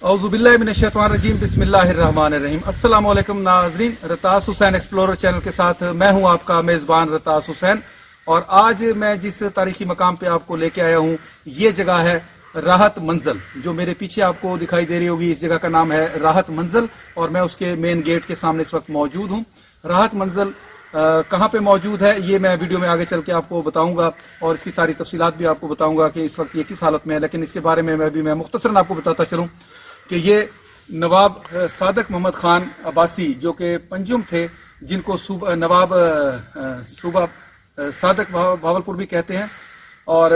औज़ुबिल्लाहिमिनश्शैतानिर्रजीम बिस्मिल्लाहिर्रहमानिर्रहीम। अस्सलाम वालेकुम नाज़रीन, रतास हुसैन एक्सप्लोरर चैनल के साथ मैं हूं आपका मेज़बान रतास हुसैन। और आज मैं जिस तारीखी मकाम पे आपको लेके आया हूं ये जगह है राहत मंजिल। जो मेरे पीछे आपको दिखाई दे रही होगी इस जगह का नाम है राहत मंजिल और मैं उसके मेन गेट के सामने इस वक्त मौजूद हूं। राहत मंजिल कहाँ पे मौजूद है ये मैं वीडियो में आगे चल के आपको बताऊंगा और इसकी सारी तफसीलात भी आपको बताऊंगा कि इस वक्त ये किस हालत में है। लेकिन इसके बारे में मैं मुख्तसरन आपको बताता चलूँ कि ये नवाब सादक मोहम्मद खान अब्बासी जो कि पंजुम थे, जिनको नवाब सूबा सादक भावलपुर भी कहते हैं, और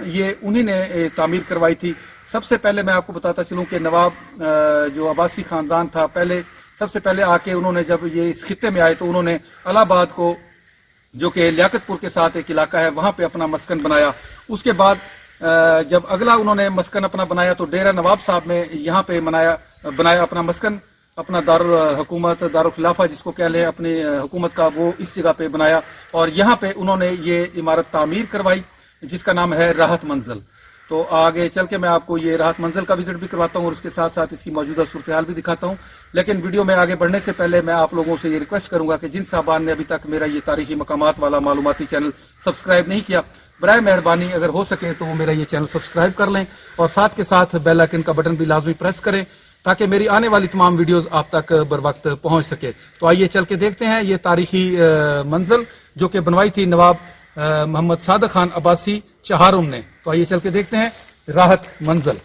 ये उन्हीं ने तामीर करवाई थी। सबसे पहले मैं आपको बताता चलूं कि नवाब जो अब्बासी ख़ानदान था, सबसे पहले आके उन्होंने जब ये इस खित्ते में आए तो उन्होंने इलाहाबाद को, जो कि लियाकतपुर के साथ एक इलाका है, वहाँ पे अपना मस्कन बनाया। उसके बाद जब अगला उन्होंने मस्कन अपना बनाया तो डेरा नवाब साहब में यहाँ पे बनाया अपना मस्कन, अपना दारुल हुकूमत, दारुल खिलाफा जिसको कह लें अपनी हुकूमत का, वो इस जगह पे बनाया और यहाँ पे उन्होंने ये इमारत तामीर करवाई जिसका नाम है राहत मंजिल। तो आगे चल के मैं आपको ये राहत मंजिल का विजिट भी करवाता हूँ और उसके साथ साथ इसकी मौजूदा सूरत हाल भी दिखाता हूँ। लेकिन वीडियो में आगे बढ़ने से पहले मैं आप लोगों से ये रिक्वेस्ट करूंगा कि जिन साहबान ने अभी तक मेरा ये तारीखी मकामात वाला मालूमाती चैनल सब्सक्राइब नहीं किया, बराए मेहरबानी अगर हो सके तो वो मेरा ये चैनल सब्सक्राइब कर लें और साथ के साथ बेल आइकन का बटन भी लाजमी प्रेस करें ताकि मेरी आने वाली तमाम वीडियोस आप तक बर वक्त पहुंच सके। तो आइए चल के देखते हैं ये तारीखी मंजिल जो कि बनवाई थी नवाब मोहम्मद सादक खान अब्बासी चहारुम ने। तो आइए चल के देखते हैं राहत मंजिल।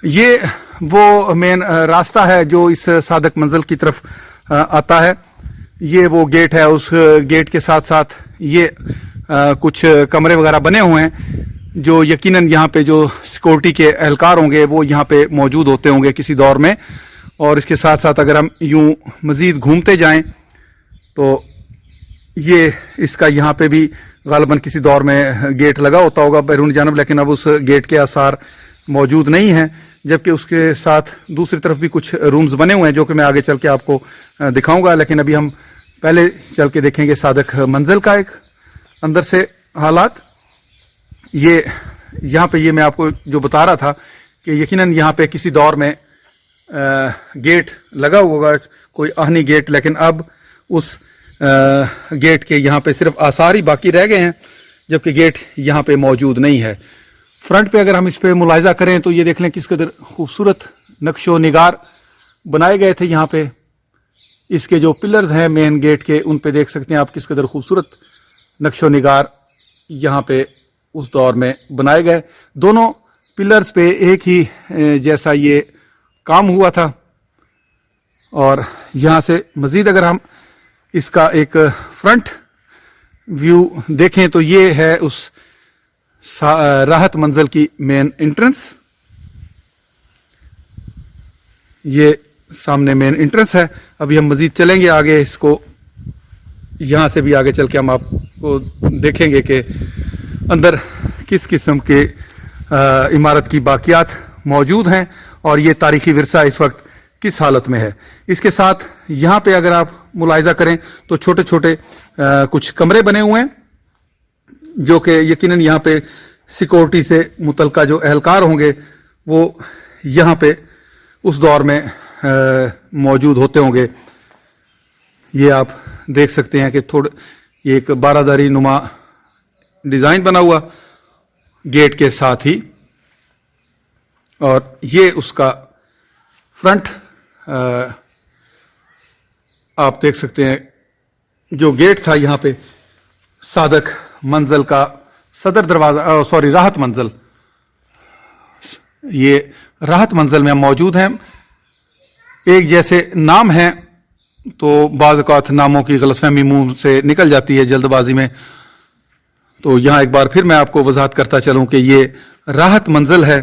ये वो मेन रास्ता है जो इस सादक मंजिल की तरफ आता है। ये वो गेट है, उस गेट के साथ साथ ये कुछ कमरे वगैरह बने हुए हैं जो यकीनन यहाँ पे जो सिक्योरिटी के एहलकार होंगे वो यहाँ पे मौजूद होते होंगे किसी दौर में। और इसके साथ साथ अगर हम यूं मज़ीद घूमते जाएं तो ये इसका यहाँ पे भी गालिबन किसी दौर में गेट लगा होता होगा बैरूनी जानब, लेकिन अब उस गेट के आसार मौजूद नहीं हैं। जबकि उसके साथ दूसरी तरफ भी कुछ रूम्स बने हुए हैं जो कि मैं आगे चल के आपको दिखाऊंगा। लेकिन अभी हम पहले चल के देखेंगे सादक मंजिल का एक अंदर से हालात। ये यहाँ पे ये मैं आपको जो बता रहा था कि यकीनन यहाँ पे किसी दौर में गेट लगा हुआ होगा, कोई आहनी गेट, लेकिन अब उस गेट के यहाँ पे सिर्फ आसार ही बाकी रह गए हैं जबकि गेट यहाँ पे मौजूद नहीं है। फ्रंट पे अगर हम इस पे मुलाहिजा करें तो ये देख लें किस कदर खूबसूरत नक्शो निगार बनाए गए थे यहाँ पे। इसके जो पिलर्स हैं मेन गेट के, उन पे देख सकते हैं आप किस कदर खूबसूरत नक्शो निगार यहाँ पे उस दौर में बनाए गए। दोनों पिलर्स पे एक ही जैसा ये काम हुआ था। और यहाँ से मज़ीद अगर हम इसका एक फ्रंट व्यू देखें तो ये है उस राहत मंजिल की मेन एंट्रेंस। ये सामने मेन एंट्रेंस है। अभी हम मज़ीद चलेंगे आगे, इसको यहाँ से भी आगे चल के हम आपको देखेंगे कि अंदर किस किस्म के इमारत की बाकियात मौजूद हैं और ये तारीखी विरसा इस वक्त किस हालत में है। इसके साथ यहाँ पे अगर आप मुलाहिजा करें तो छोटे छोटे कुछ कमरे बने हुए हैं जो कि यकीनन यहाँ पे सिक्योरिटी से मुतलका जो एहलकार होंगे वो यहाँ पे उस दौर में मौजूद होते होंगे। ये आप देख सकते हैं कि ये एक बारादारी नुमा डिज़ाइन बना हुआ गेट के साथ ही, और ये उसका फ्रंट आप देख सकते हैं। जो गेट था यहाँ पे सादक मंजिल का सदर दरवाज़ा, राहत मंजिल, ये राहत मंजिल में हम मौजूद हैं। एक जैसे नाम है तो बाज़ औक़ात नामों की गलतफहमी मुंह से निकल जाती है जल्दबाजी में। तो यहाँ एक बार फिर मैं आपको वजाहत करता चलूँ कि ये राहत मंजिल है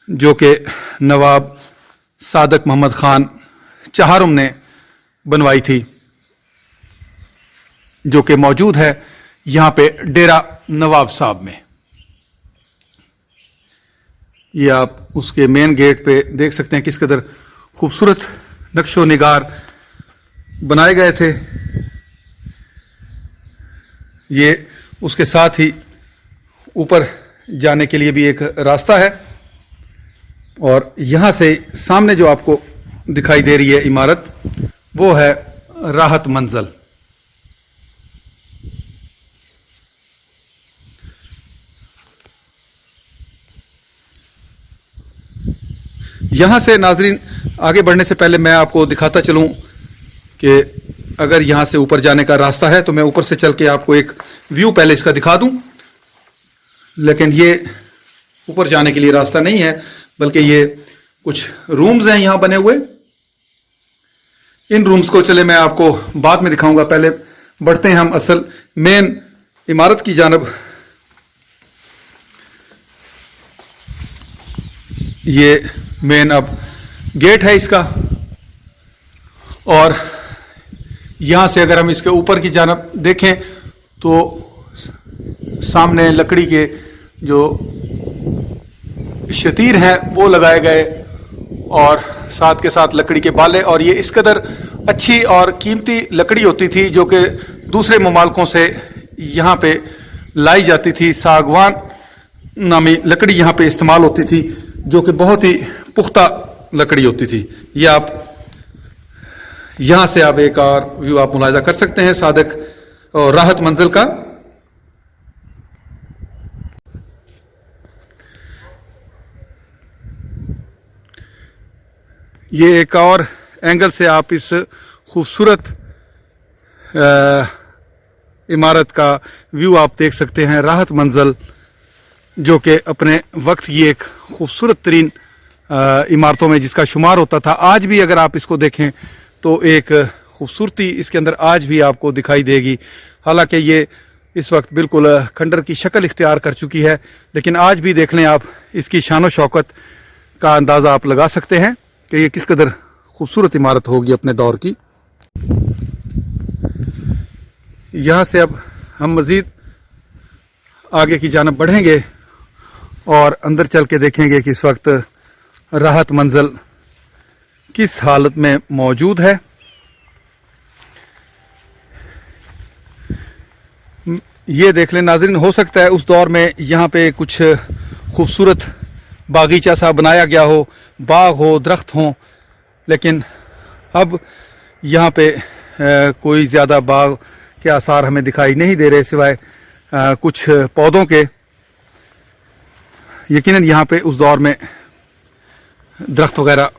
जो कि नवाब सादक मोहम्मद खान चहारुम ने बनवाई थी, जो कि मौजूद है यहाँ पे डेरा नवाब साहब में। ये आप उसके मेन गेट पे देख सकते हैं किस कदर खूबसूरत नक्शो निगार बनाए गए थे। ये उसके साथ ही ऊपर जाने के लिए भी एक रास्ता है। और यहाँ से सामने जो आपको दिखाई दे रही है इमारत, वो है राहत मंजिल। यहाँ से नाजरीन आगे बढ़ने से पहले मैं आपको दिखाता चलूँ कि अगर यहाँ से ऊपर जाने का रास्ता है तो मैं ऊपर से चल के आपको एक व्यू पहले इसका दिखा दूँ। लेकिन ये ऊपर जाने के लिए रास्ता नहीं है, बल्कि ये कुछ रूम्स हैं यहाँ बने हुए। इन रूम्स को चले मैं आपको बाद में दिखाऊंगा। पहले बढ़ते हैं हम असल मेन इमारत की जानब। ये मेन अब गेट है इसका, और यहाँ से अगर हम इसके ऊपर की जानब देखें तो सामने लकड़ी के जो शतीर हैं वो लगाए गए, और साथ के साथ लकड़ी के बाले। और ये इस कदर अच्छी और कीमती लकड़ी होती थी जो कि दूसरे ममालकों से यहाँ पे लाई जाती थी। सागवान नामी लकड़ी यहाँ पे इस्तेमाल होती थी, जो कि बहुत ही पुख्ता लकड़ी होती थी। ये आप यहाँ से आप एक और व्यू आप मुलाहिजा कर सकते हैं सादिक और राहत मंजिल का। ये एक और एंगल से आप इस खूबसूरत इमारत का व्यू आप देख सकते हैं। राहत मंजिल जो कि अपने वक्त ये एक खूबसूरत तरीन इमारतों में जिसका शुमार होता था। आज भी अगर आप इसको देखें तो एक खूबसूरती इसके अंदर आज भी आपको दिखाई देगी। हालांकि ये इस वक्त बिल्कुल खंडर की शक्ल इख्तियार कर चुकी है, लेकिन आज भी देख लें आप, इसकी शान व शौकत का अंदाज़ा आप लगा सकते हैं कि ये किस कदर खूबसूरत इमारत होगी अपने दौर की। यहाँ से अब हम मज़ीद आगे की जानब बढ़ेंगे और अंदर चल के देखेंगे कि इस वक्त राहत मंजिल किस हालत में मौजूद है। ये देख लें नाज़रीन, हो सकता है उस दौर में यहाँ पे कुछ खूबसूरत बागीचा सा बनाया गया हो, बाग हो, दरख्त हों, लेकिन अब यहाँ पे कोई ज़्यादा बाग के आसार हमें दिखाई नहीं दे रहे सिवाय कुछ पौधों के। यकीनन यहाँ पे उस दौर में दरख्त वगैरह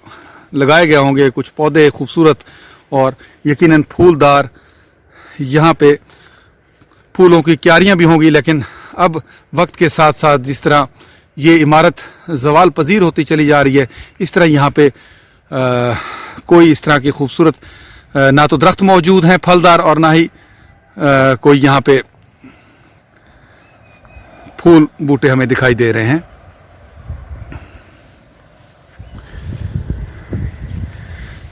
लगाए गए होंगे, कुछ पौधे खूबसूरत और यकीनन फूलदार। यहाँ पे फूलों की क्यारियाँ भी होंगी, लेकिन अब वक्त के साथ साथ जिस तरह ये इमारत ज़वाल पजीर होती चली जा रही है, इस तरह यहाँ पे कोई इस तरह की खूबसूरत ना तो दरख्त मौजूद हैं फलदार, और ना ही कोई यहाँ पे फूल बूटे हमें दिखाई दे रहे हैं।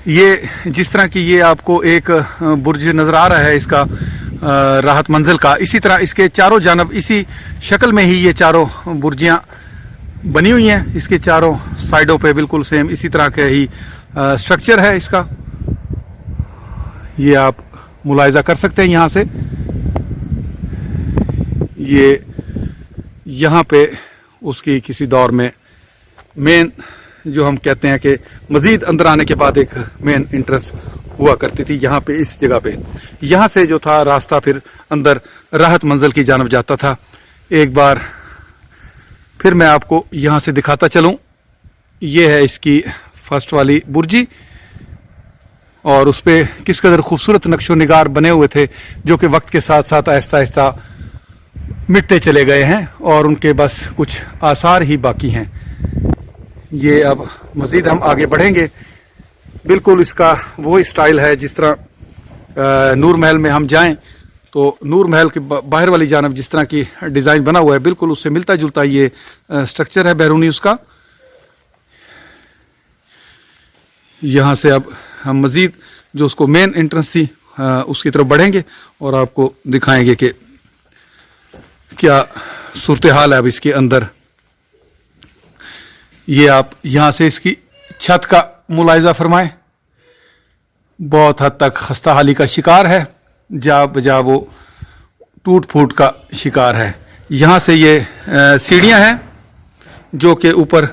ये जिस तरह की ये आपको एक बुर्ज नज़र आ रहा है इसका राहत मंजिल का, इसी तरह इसके चारों जानब इसी शक्ल में ही ये चारों बुर्जियाँ बनी हुई हैं। इसके चारों साइडों पे बिल्कुल सेम इसी तरह का ही स्ट्रक्चर है इसका। ये आप मुलाहिजा कर सकते हैं यहाँ से। ये यहाँ पे उसकी किसी दौर में मेन जो हम कहते हैं कि मज़ीद अंदर आने के बाद एक मेन इंट्रेंस हुआ करती थी यहाँ पे, इस जगह पे। यहाँ से जो था रास्ता फिर अंदर राहत मंजिल की जानब जाता था। एक बार फिर मैं आपको यहाँ से दिखाता चलूँ। ये है इसकी फर्स्ट वाली बुर्जी, और उस पर किस कदर खूबसूरत नक्शो निगार बने हुए थे, जो कि वक्त के साथ साथ आहिस्ता आहिस्ता मिटते चले गए हैं और उनके बस कुछ आसार ही बाकी हैं। ये अब मज़ीद हम आगे बढ़ेंगे। बिल्कुल इसका वो स्टाइल है जिस तरह नूर महल में हम जाएं तो नूर महल के बाहर वाली जानब जिस तरह की डिज़ाइन बना हुआ है, बिल्कुल उससे मिलता जुलता ये स्ट्रक्चर है बैरूनी उसका। यहाँ से अब हम मज़ीद जो उसको मेन एंट्रेंस थी उसकी तरफ बढ़ेंगे और आपको दिखाएंगे कि क्या सूरत हाल है अब इसके अंदर। ये आप यहाँ से इसकी छत का मुलाहिजा फरमाएं, बहुत हद तक खस्ता हाली का शिकार है, जा बजा वो टूट फूट का शिकार है। यहाँ से ये सीढ़ियाँ हैं जो कि ऊपर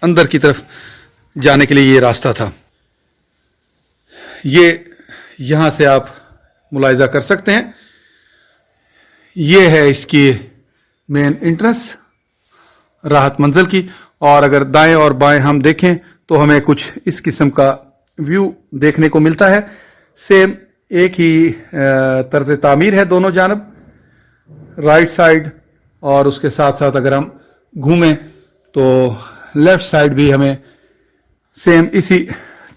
अंदर की तरफ जाने के लिए ये रास्ता था। ये यहाँ से आप मुलाहिजा कर सकते हैं, ये है इसकी मेन एंट्रेंस राहत मंजिल की। और अगर दाएं और बाएं हम देखें तो हमें कुछ इस किस्म का व्यू देखने को मिलता है। सेम एक ही तर्ज तामीर है दोनों जानब, राइट साइड, और उसके साथ साथ अगर हम घूमें तो लेफ्ट साइड भी हमें सेम इसी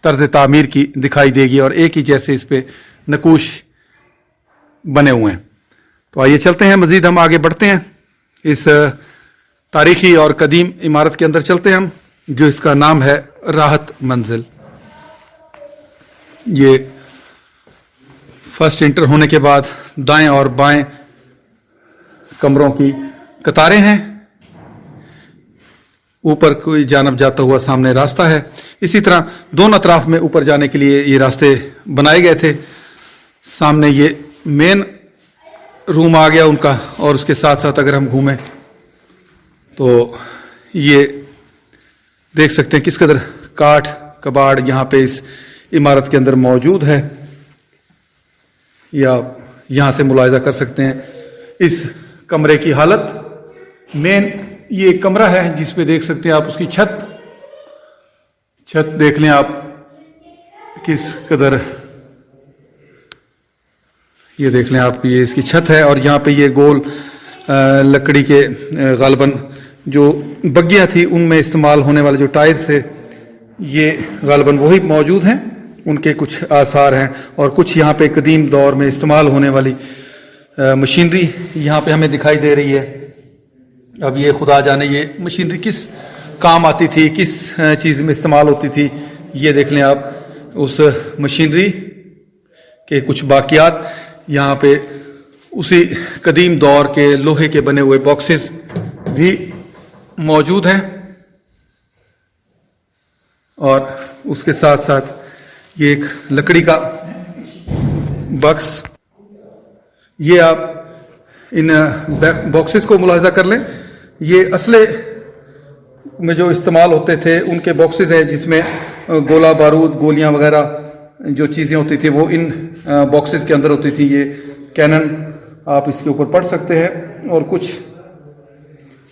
तर्ज तामीर की दिखाई देगी और एक ही जैसे इस पे नकूश बने हुए हैं। तो आइए चलते हैं, मजीद हम आगे बढ़ते हैं, इस तारीखी और कदीम इमारत के अंदर चलते हैं हम, जो इसका नाम है राहत मंजिल। ये फर्स्ट इंटर होने के बाद दाएं और बाएं कमरों की कतारें हैं, ऊपर कोई जानब जाता हुआ सामने रास्ता है। इसी तरह दोनों अतराफ में ऊपर जाने के लिए ये रास्ते बनाए गए थे। सामने ये मेन रूम आ गया उनका, और उसके साथ साथ अगर हम घूमें तो ये देख सकते हैं किस कदर काठ कबाड़ यहाँ पे इस इमारत के अंदर मौजूद है, या यहाँ से मुलाहिजा कर सकते हैं इस कमरे की हालत। मेन ये कमरा है जिस पे देख सकते हैं आप उसकी छत देख लें आप किस कदर, ये देख लें आप, ये इसकी छत है। और यहाँ पे ये गोल लकड़ी के गालबन जो बग्गियाँ थी उनमें इस्तेमाल होने वाले जो टायर्स थे, ये गालबन वही मौजूद हैं, उनके कुछ आसार हैं। और कुछ यहाँ पे कदीम दौर में इस्तेमाल होने वाली मशीनरी यहाँ पे हमें दिखाई दे रही है। अब ये खुदा जाने ये मशीनरी किस काम आती थी, किस चीज़ में इस्तेमाल होती थी। ये देख लें आप उस मशीनरी के कुछ बाकियात यहाँ पे, उसी कदीम दौर के लोहे के बने हुए बॉक्सेस भी मौजूद हैं। और उसके साथ साथ ये एक लकड़ी का बक्स, ये आप इन बॉक्सेस को मुलाहिजा कर लें, ये असले में जो इस्तेमाल होते थे उनके बॉक्सेस हैं, जिसमें गोला बारूद, गोलियां वगैरह जो चीज़ें होती थी वो इन बॉक्सेस के अंदर होती थी। ये कैनन आप इसके ऊपर पढ़ सकते हैं, और कुछ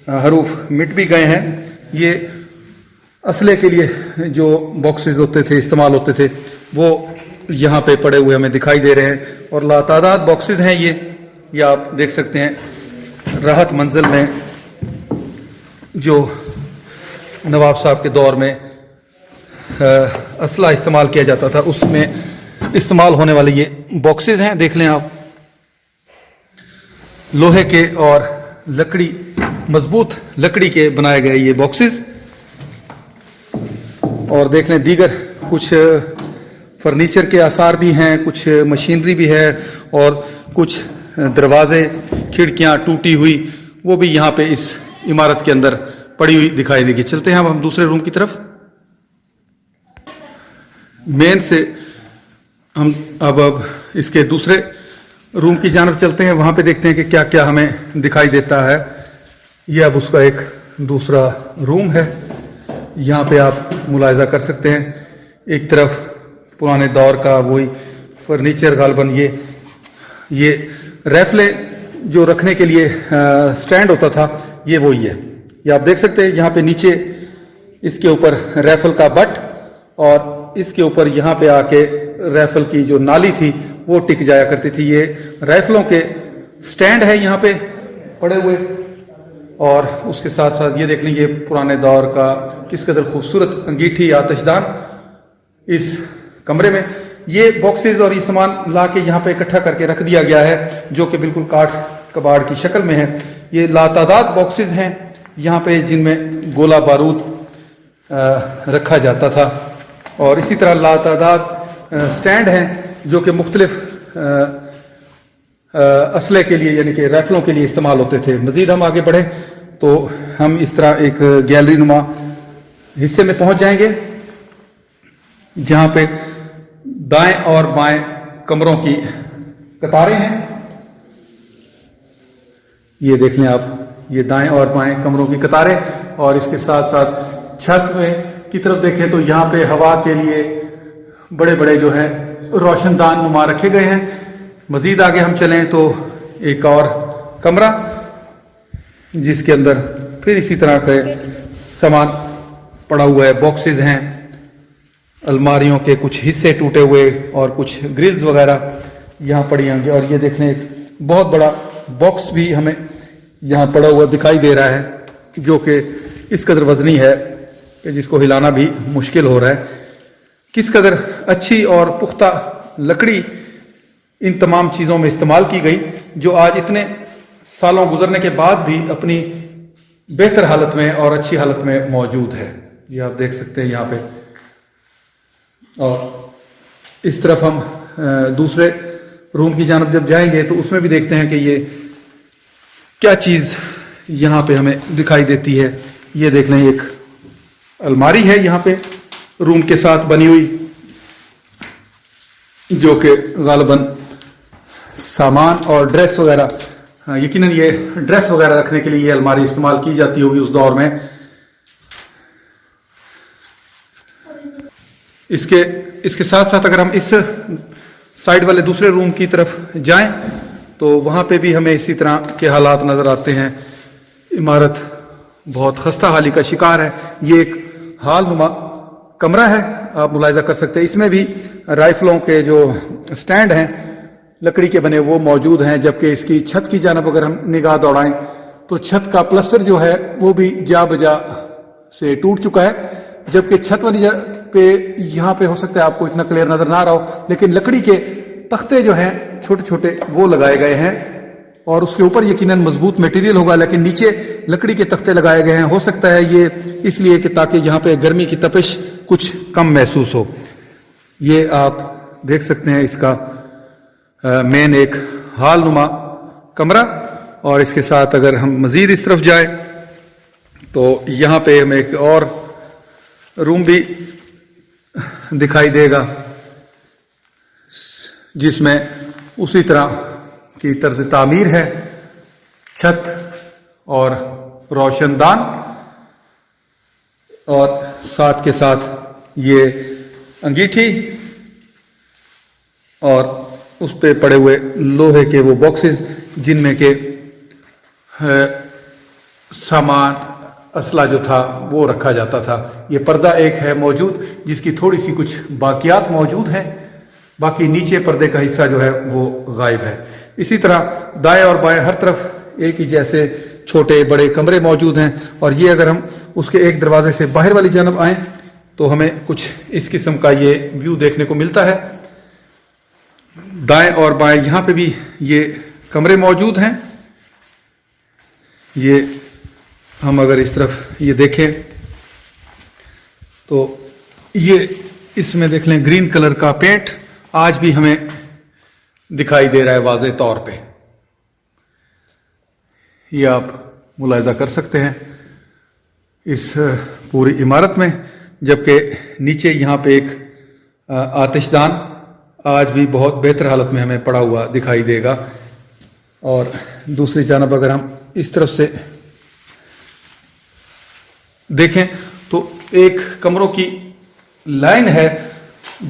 हरूफ मिट भी गए हैं। ये असले के लिए जो बॉक्सेस होते थे, इस्तेमाल होते थे, वो यहाँ पे पड़े हुए हमें दिखाई दे रहे हैं। और लातादाद बॉक्सेस हैं ये आप देख सकते हैं। राहत मंजिल में जो नवाब साहब के दौर में असला इस्तेमाल किया जाता था, उसमें इस्तेमाल होने वाले ये बॉक्सेस हैं, देख लें आप, लोहे के और लकड़ी, मजबूत लकड़ी के बनाए गए ये बॉक्सेस। और देख लें दीगर कुछ फर्नीचर के आसार भी हैं, कुछ मशीनरी भी है, और कुछ दरवाजे, खिड़कियां टूटी हुई वो भी यहाँ पे इस इमारत के अंदर पड़ी हुई दिखाई देगी। चलते हैं अब हम दूसरे रूम की तरफ। मेन से हम अब इसके दूसरे रूम की जानब चलते हैं, वहां पे देखते हैं कि क्या क्या हमें दिखाई देता है। यह अब उसका एक दूसरा रूम है, यहाँ पे आप मुलाहिजा कर सकते हैं। एक तरफ पुराने दौर का वही फर्नीचर, गालबन ये रैफले जो रखने के लिए स्टैंड होता था, ये वही है। ये आप देख सकते हैं यहाँ पे नीचे इसके ऊपर रैफल का बट, और इसके ऊपर यहाँ पे आके रैफल की जो नाली थी वो टिक जाया करती थी। ये राइफलों के स्टैंड है यहाँ पे पड़े हुए, और उसके साथ साथ ये देख लेंगे पुराने दौर का किस कदर खूबसूरत अंगीठी आतिशदान इस कमरे में। ये बॉक्सेस और ये सामान ला के यहाँ पे इकट्ठा करके रख दिया गया है, जो कि बिल्कुल काठ कबाड़ की शक्ल में है। ये लातादाद बॉक्सेस हैं यहाँ पे जिनमें गोला बारूद रखा जाता था, और इसी तरह लातादाद स्टैंड हैं जो कि मुख्तलिफ असले के लिए यानी कि राइफलों के लिए इस्तेमाल होते थे। मज़ीद हम आगे बढ़े तो हम इस तरह एक गैलरी नुमा हिस्से में पहुंच जाएंगे, जहां पे दाएं और बाएं कमरों की कतारें हैं। یہ دیکھ لیں آپ، یہ دائیں اور بائیں کمروں کی قطاریں، اور اس کے ساتھ ساتھ چھت میں کی طرف دیکھیں تو یہاں پہ ہوا کے لیے بڑے بڑے جو ہیں روشن دان نما رکھے گئے ہیں۔ مزید آگے ہم چلیں تو ایک اور کمرہ جس کے اندر پھر اسی طرح کے سامان پڑا ہوا ہے، باکسز ہیں، الماریوں کے کچھ حصے ٹوٹے ہوئے اور کچھ گرلز وغیرہ یہاں پڑی ہوں گی۔ اور یہ دیکھ لیں ایک بہت بڑا باکس بھی ہمیں یہاں پڑا ہوا دکھائی دے رہا ہے، جو کہ اس قدر وزنی ہے کہ جس کو ہلانا بھی مشکل ہو رہا ہے۔ کس قدر اچھی اور پختہ لکڑی ان تمام چیزوں میں استعمال کی گئی، جو آج اتنے سالوں گزرنے کے بعد بھی اپنی بہتر حالت میں اور اچھی حالت میں موجود ہے۔ یہ آپ دیکھ سکتے ہیں یہاں پہ۔ اور اس طرف ہم دوسرے روم کی جانب جب جائیں گے تو اس میں بھی دیکھتے ہیں کہ یہ کیا چیز یہاں پہ ہمیں دکھائی دیتی ہے۔ یہ دیکھ لیں ایک الماری ہے یہاں پہ روم کے ساتھ بنی ہوئی، جو کہ غالباً سامان اور ڈریس وغیرہ، یقیناً یہ ڈریس وغیرہ رکھنے کے لیے یہ الماری استعمال کی جاتی ہوگی اس دور میں۔ اس کے ساتھ ساتھ اگر ہم اس سائڈ والے دوسرے روم کی طرف جائیں تو وہاں پہ بھی ہمیں اسی طرح کے حالات نظر آتے ہیں۔ عمارت بہت خستہ حالی کا شکار ہے۔ یہ ایک حال نما کمرہ ہے، آپ ملاحظہ کر سکتے ہیں۔ اس میں بھی رائفلوں کے جو سٹینڈ ہیں لکڑی کے بنے وہ موجود ہیں، جبکہ اس کی چھت کی جانب اگر ہم نگاہ دوڑائیں تو چھت کا پلسٹر جو ہے وہ بھی جا بجا سے ٹوٹ چکا ہے، جبکہ چھت والی جگہ پہ یہاں پہ ہو سکتا ہے آپ کو اتنا کلیئر نظر نہ آ رہا ہو، لیکن لکڑی کے تختے جو ہیں چھوٹے چھوٹے وہ لگائے گئے ہیں، اور اس کے اوپر یقیناً مضبوط میٹیریل ہوگا، لیکن نیچے لکڑی کے تختے لگائے گئے ہیں۔ ہو سکتا ہے یہ اس لیے کہ تاکہ یہاں پہ گرمی کی تپش کچھ کم محسوس ہو۔ یہ آپ دیکھ سکتے ہیں اس کا مین ایک حال نما کمرہ، اور اس کے ساتھ اگر ہم مزید اس طرف جائیں تو یہاں پہ ہمیں ایک اور روم بھی دکھائی دے گا، جس میں اسی طرح کی طرز تعمیر ہے، چھت اور روشن دان، اور ساتھ کے ساتھ یہ انگیٹھی اور اس پہ پڑے ہوئے لوہے کے وہ باکسز جن میں کہ سامان اسلحہ جو تھا وہ رکھا جاتا تھا۔ یہ پردہ ایک ہے موجود جس کی تھوڑی سی کچھ باقیات موجود ہیں، باقی نیچے پردے کا حصہ جو ہے وہ غائب ہے۔ اسی طرح دائیں اور بائیں ہر طرف ایک ہی جیسے چھوٹے بڑے کمرے موجود ہیں، اور یہ اگر ہم اس کے ایک دروازے سے باہر والی جانب آئیں تو ہمیں کچھ اس قسم کا یہ ویو دیکھنے کو ملتا ہے۔ دائیں اور بائیں یہاں پہ بھی یہ کمرے موجود ہیں۔ یہ ہم اگر اس طرف یہ دیکھیں تو یہ اس میں دیکھ لیں گرین کلر کا پینٹ آج بھی ہمیں دکھائی دے رہا ہے واضح طور پہ، یہ آپ ملاحظہ کر سکتے ہیں اس پوری عمارت میں۔ جبکہ نیچے یہاں پہ ایک آتش دان آج بھی بہت بہتر حالت میں ہمیں پڑا ہوا دکھائی دے گا۔ اور دوسری جانب اگر ہم اس طرف سے دیکھیں تو ایک کمروں کی لائن ہے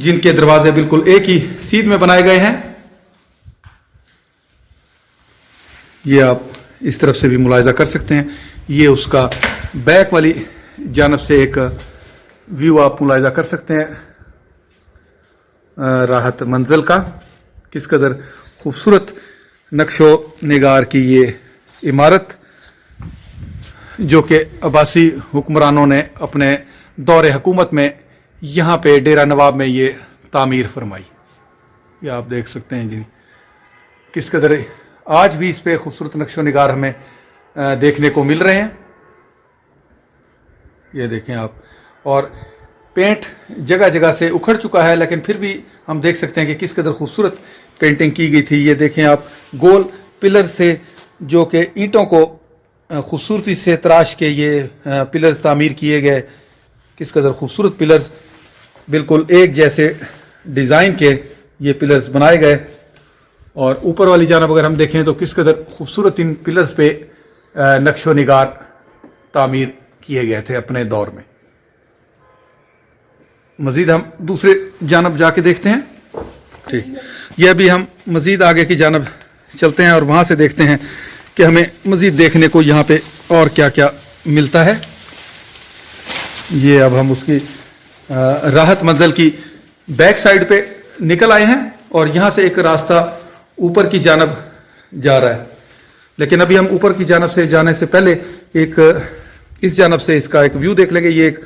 جن کے دروازے بالکل ایک ہی سیدھ میں بنائے گئے ہیں۔ یہ آپ اس طرف سے بھی ملاحظہ کر سکتے ہیں۔ یہ اس کا بیک والی جانب سے ایک ویو آپ ملاحظہ کر سکتے ہیں راحت منزل کا۔ کس قدر خوبصورت نقش و نگار کی یہ عمارت، جو کہ عباسی حکمرانوں نے اپنے دور حکومت میں یہاں پہ ڈیرہ نواب میں یہ تعمیر فرمائی۔ یہ آپ دیکھ سکتے ہیں جی کس قدر آج بھی اس پہ خوبصورت نقش و نگار ہمیں دیکھنے کو مل رہے ہیں۔ یہ دیکھیں آپ، اور پینٹ جگہ جگہ سے اکھڑ چکا ہے، لیکن پھر بھی ہم دیکھ سکتے ہیں کہ کس قدر خوبصورت پینٹنگ کی گئی تھی۔ یہ دیکھیں آپ، گول پلر سے جو کہ اینٹوں کو خوبصورتی سے تراش کے یہ پلرز تعمیر کیے گئے، کس قدر خوبصورت پلرز، بالکل ایک جیسے ڈیزائن کے یہ پلرز بنائے گئے، اور اوپر والی جانب اگر ہم دیکھیں تو کس قدر خوبصورت ان پلرز پہ نقش و نگار تعمیر کیے گئے تھے اپنے دور میں. مزید ہم دوسرے جانب جا کے دیکھتے ہیں. ٹھیک, یہ ابھی ہم مزید آگے کی جانب چلتے ہیں اور وہاں سے دیکھتے ہیں کہ ہمیں مزید دیکھنے کو یہاں پہ اور کیا کیا ملتا ہے. یہ اب ہم اس کی راحت منزل کی بیک سائڈ پہ نکل آئے ہیں اور یہاں سے ایک راستہ اوپر کی جانب جا رہا ہے. لیکن ابھی ہم اوپر کی جانب سے جانے سے پہلے ایک اس جانب سے اس کا ایک ویو دیکھ لیں گے. یہ ایک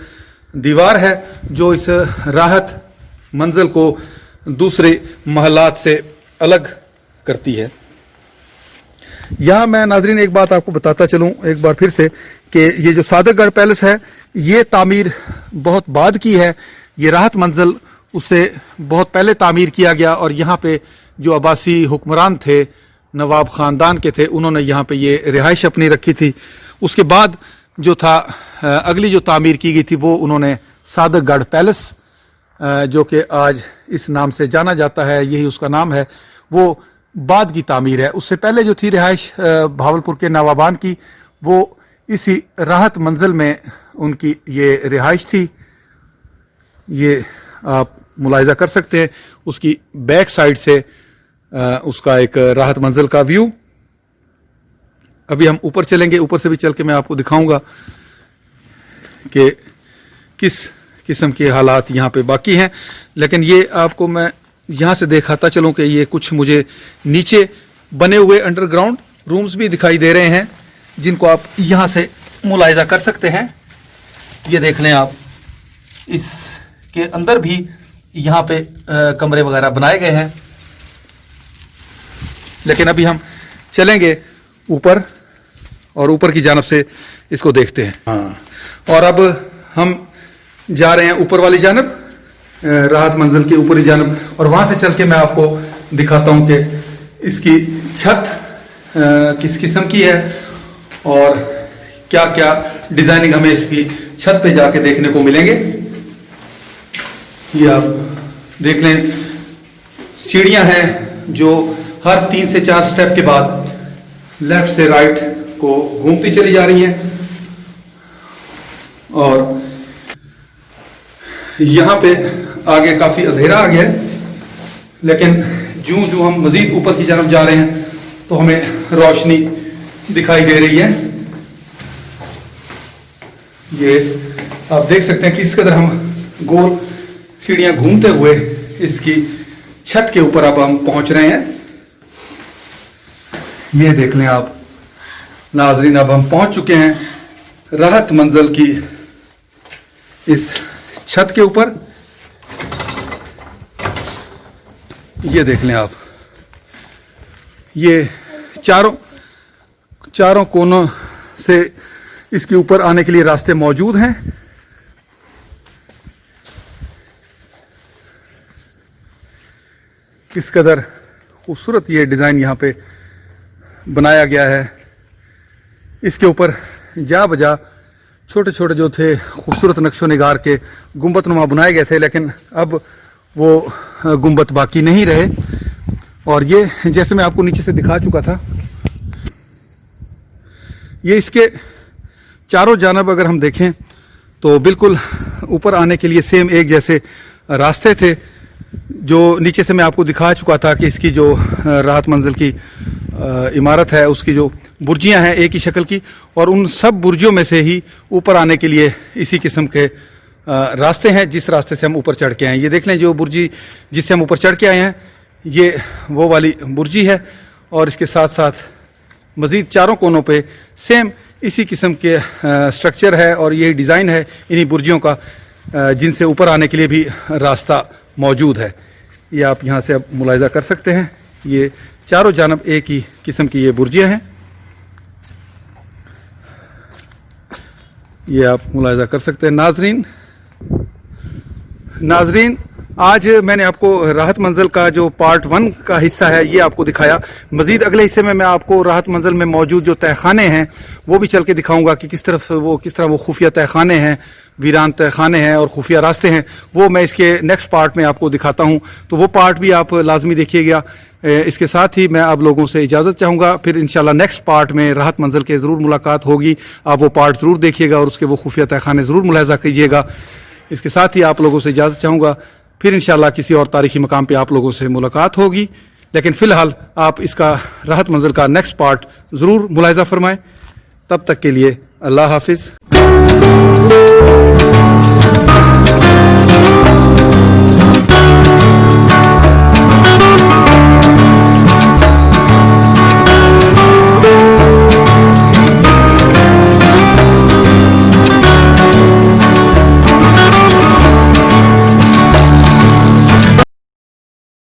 دیوار ہے جو اس راحت منزل کو دوسرے محلات سے الگ کرتی ہے. یہاں میں ناظرین ایک بات آپ کو بتاتا چلوں ایک بار پھر سے کہ یہ جو صادق گڑھ پیلس ہے یہ تعمیر بہت بعد کی ہے. یہ راحت منزل اس سے بہت پہلے تعمیر کیا گیا اور یہاں پہ جو عباسی حکمران تھے نواب خاندان کے تھے انہوں نے یہاں پہ یہ رہائش اپنی رکھی تھی. اس کے بعد جو تھا اگلی جو تعمیر کی گئی تھی وہ انہوں نے صادق گڑھ پیلس جو کہ آج اس نام سے جانا جاتا ہے, یہی اس کا نام ہے, وہ بعد کی تعمیر ہے. اس سے پہلے جو تھی رہائش بھاولپور کے نوابان کی وہ اسی راحت منزل میں ان کی یہ رہائش تھی. یہ آپ ملاحظہ کر سکتے ہیں اس کی بیک سائڈ سے اس کا ایک راحت منزل کا ویو. ابھی ہم اوپر چلیں گے, اوپر سے بھی چل کے میں آپ کو دکھاؤں گا کہ کس قسم کے حالات یہاں پہ باقی ہیں. لیکن یہ آپ کو میں یہاں سے دکھاتا چلوں کہ یہ کچھ مجھے نیچے بنے ہوئے انڈر گراؤنڈ رومز بھی دکھائی دے رہے ہیں جن کو آپ یہاں سے ملاحظہ کر سکتے ہیں. یہ دیکھ لیں آپ, اس کے اندر بھی یہاں پہ کمرے وغیرہ بنائے گئے ہیں. لیکن ابھی ہم چلیں گے اوپر اور اوپر کی جانب سے اس کو دیکھتے ہیں. اور اب ہم جا رہے ہیں اوپر والی جانب, راحت منزل کی اوپری جانب, اور وہاں سے چل کے میں آپ کو دکھاتا ہوں کہ اس کی چھت کس قسم کی ہے اور کیا کیا ڈیزائننگ ہمیں اس کی چھت پہ جا کے دیکھنے کو ملیں گے. یہ آپ دیکھ لیں, سیڑھیاں ہیں جو ہر 3 سے 4 سٹیپ کے بعد لیفٹ سے رائٹ کو گھومتی چلی جا رہی ہیں. اور یہاں پہ آگے کافی اندھیرا آ گیا ہے, لیکن جوں ہم مزید اوپر کی جانب جا رہے ہیں تو ہمیں روشنی دکھائی دے رہی ہے. یہ آپ دیکھ سکتے ہیں کہ اس قدر ہم گول سیڑھیاں گھومتے ہوئے اس کی چھت کے اوپر اب ہم پہنچ رہے ہیں. یہ دیکھ لیں آپ ناظرین, اب ہم پہنچ چکے ہیں راحت منزل کی اس چھت کے اوپر. یہ دیکھ لیں آپ, یہ چاروں کونوں سے اس کے اوپر آنے کے لیے راستے موجود ہیں. کس قدر خوبصورت یہ ڈیزائن یہاں پہ بنایا گیا ہے. اس کے اوپر جا بجا چھوٹے چھوٹے جو تھے خوبصورت نقش و نگار کے گنبد نما بنائے گئے تھے, لیکن اب وہ گنبد باقی نہیں رہے. اور یہ جیسے میں آپ کو نیچے سے دکھا چکا تھا, یہ اس کے چاروں جانب اگر ہم دیکھیں تو بالکل اوپر آنے کے لیے سیم ایک جیسے راستے تھے جو نیچے سے میں آپ کو دکھا چکا تھا کہ اس کی جو راحت منزل کی عمارت ہے اس کی جو برجیاں ہیں ایک ہی شکل کی, اور ان سب برجوں میں سے ہی اوپر آنے کے لیے اسی قسم کے راستے ہیں جس راستے سے ہم اوپر چڑھ کے آئے ہیں. یہ دیکھ لیں جو برجی جس سے ہم اوپر چڑھ کے آئے ہیں یہ وہ والی برجی ہے, اور اس کے ساتھ ساتھ مزید چاروں کونوں پہ سیم اسی قسم کے سٹرکچر ہے اور یہی ڈیزائن ہے انہی برجیوں کا جن سے اوپر آنے کے لیے بھی راستہ موجود ہے. یہ آپ یہاں سے اب ملاحظہ کر سکتے ہیں, یہ چاروں جانب ایک ہی قسم کی یہ برجیاں ہیں. یہ آپ ملاحظہ کر سکتے ہیں. ناظرین آج میں نے آپ کو راحت منزل کا جو پارٹ 1 کا حصہ ہے یہ آپ کو دکھایا. مزید اگلے حصے میں آپ کو راحت منزل میں موجود جو تہہ خانے ہیں وہ بھی چل کے دکھاؤں گا کہ کس طرح وہ خفیہ تہہ خانے ہیں, ویران تہہ خانے ہیں اور خفیہ راستے ہیں. وہ میں اس کے نیکسٹ پارٹ میں آپ کو دکھاتا ہوں, تو وہ پارٹ بھی آپ لازمی دیکھیے گا. اس کے ساتھ ہی میں آپ لوگوں سے اجازت چاہوں گا. پھر انشاءاللہ نیکسٹ پارٹ میں راحت منزل کے ضرور ملاقات ہوگی. آپ وہ پارٹ ضرور دیکھیے گا اور اس کے وہ خفیہ تہہ خانے ضرور ملاحظہ کیجیے گا. اس کے ساتھ ہی آپ لوگوں سے اجازت چاہوں گا. پھر انشاءاللہ کسی اور تاریخی مقام پہ آپ لوگوں سے ملاقات ہوگی. لیکن فی الحال آپ اس کا راحت منزل کا نیکسٹ پارٹ ضرور ملاحظہ فرمائیں. تب تک کے لیے اللہ حافظ.